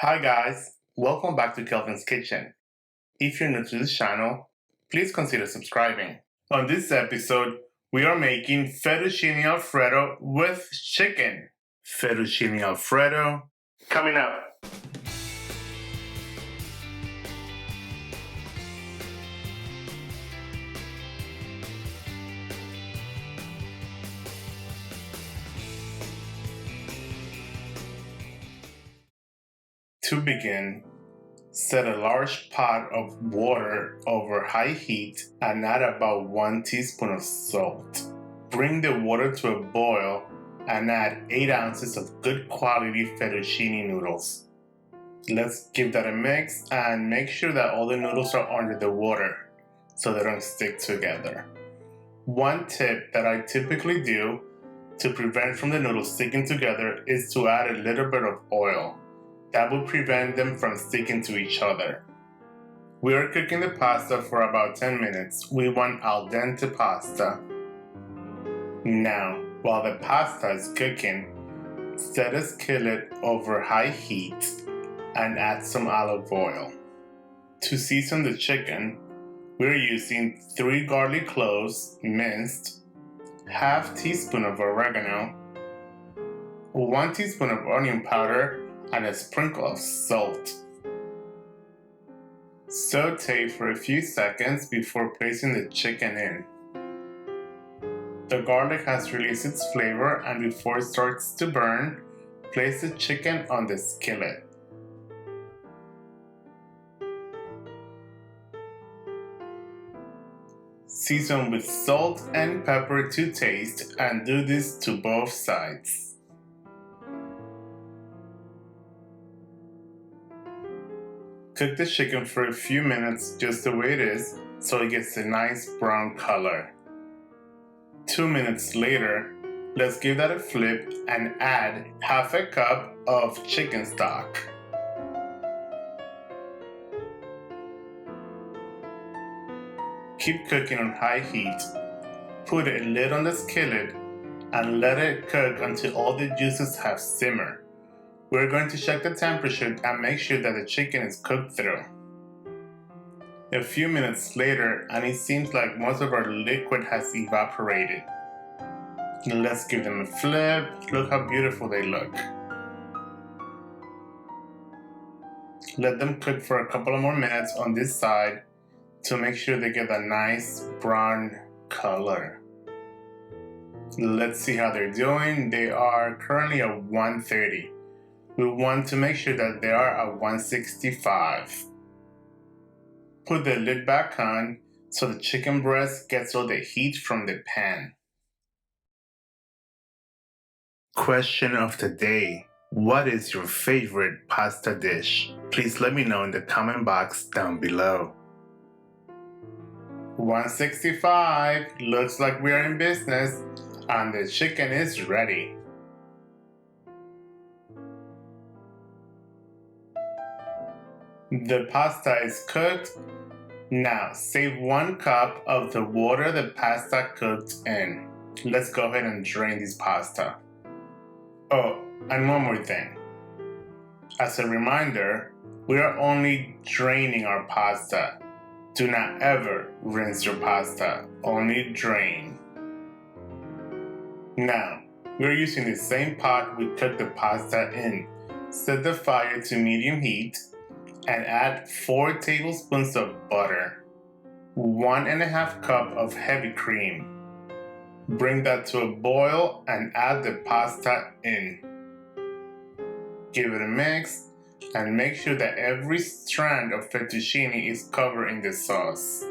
Hi guys, welcome back to Kelvin's Kitchen. If you're new to this channel, please consider subscribing. On this episode, we are making Fettuccine Alfredo with chicken. Fettuccine Alfredo coming up. To begin, set a large pot of water over high heat and add about 1 teaspoon of salt. Bring the water to a boil and add 8 ounces of good quality fettuccine noodles. Let's give that a mix and make sure that all the noodles are under the water so they don't stick together. One tip that I typically do to prevent from the noodles sticking together is to add a little bit of oil. That will prevent them from sticking to each other. We are cooking the pasta for about 10 minutes. We want al dente pasta. Now, while the pasta is cooking, set a skillet over high heat and add some olive oil. To season the chicken, we're using 3 garlic cloves minced, half teaspoon of oregano, 1 teaspoon of onion powder, and a sprinkle of salt. Saute for a few seconds before placing the chicken in. The garlic has released its flavor, and before it starts to burn, place the chicken on the skillet. Season with salt and pepper to taste and do this to both sides. Cook the chicken for a few minutes just the way it is so it gets a nice brown color. 2 minutes later, let's give that a flip and add half a cup of chicken stock. Keep cooking on high heat. Put a lid on the skillet and let it cook until all the juices have simmered. We're going to check the temperature and make sure that the chicken is cooked through. A few minutes later, and it seems like most of our liquid has evaporated. Let's give them a flip. Look how beautiful they look. Let them cook for a couple of more minutes on this side to make sure they get a nice brown color. Let's see how they're doing. They are currently at 130. We want to make sure that they are at 165. Put the lid back on so the chicken breast gets all the heat from the pan. Question of the day. What is your favorite pasta dish? Please let me know in the comment box down below. 165. Looks like we are in business and the chicken is ready. The pasta is cooked. Now save 1 cup of the water the pasta cooked in. Let's go ahead and drain this pasta. Oh, and one more thing. As a reminder, we are only draining our pasta. Do not ever rinse your pasta, only drain. Now, we're using the same pot we cooked the pasta in. Set the fire to medium heat and add 4 tablespoons of butter, 1.5 cup of heavy cream. Bring that to a boil and add the pasta in. Give it a mix and make sure that every strand of fettuccine is covered in the sauce.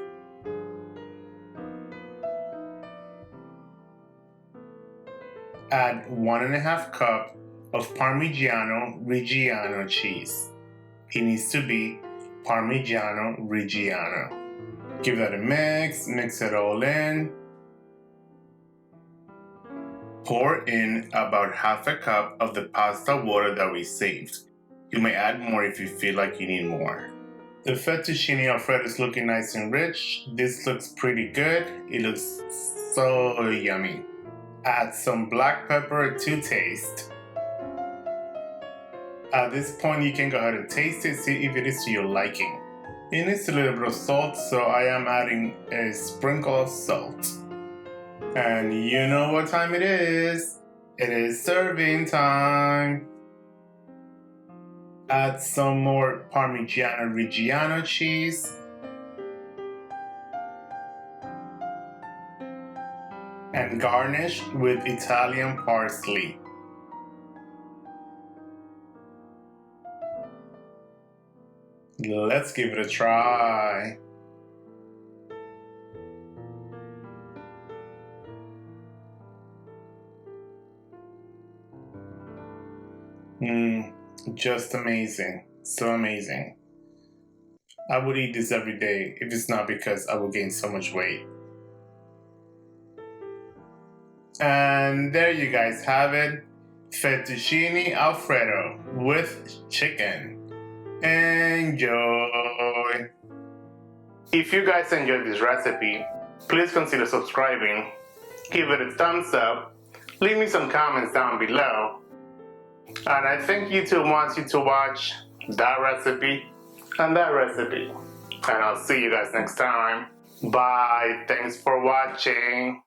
Add 1.5 cup of Parmiggiano Reggiano cheese. It needs to be Parmiggiano Reggiano. Give that a mix it all in. Pour in about half a cup of the pasta water that we saved. You may add more if you feel like you need more. The fettuccine alfredo is looking nice and rich. This looks pretty good. It looks so yummy. Add some black pepper to taste. At this point, you can go ahead and taste it, see if it is to your liking. It needs a little bit of salt, so I am adding a sprinkle of salt. And you know what time it is. It is serving time. Add some more Parmiggiano Reggiano cheese. And garnish with Italian parsley. Let's give it a try. Just amazing. So amazing. I would eat this every day if it's not because I would gain so much weight. And there you guys have it. Fettuccine Alfredo with chicken. Enjoy! If you guys enjoyed this recipe, please consider subscribing, give it a thumbs up, leave me some comments down below, and I think YouTube wants you to watch that recipe and that recipe. And I'll see you guys next time. Bye! Thanks for watching!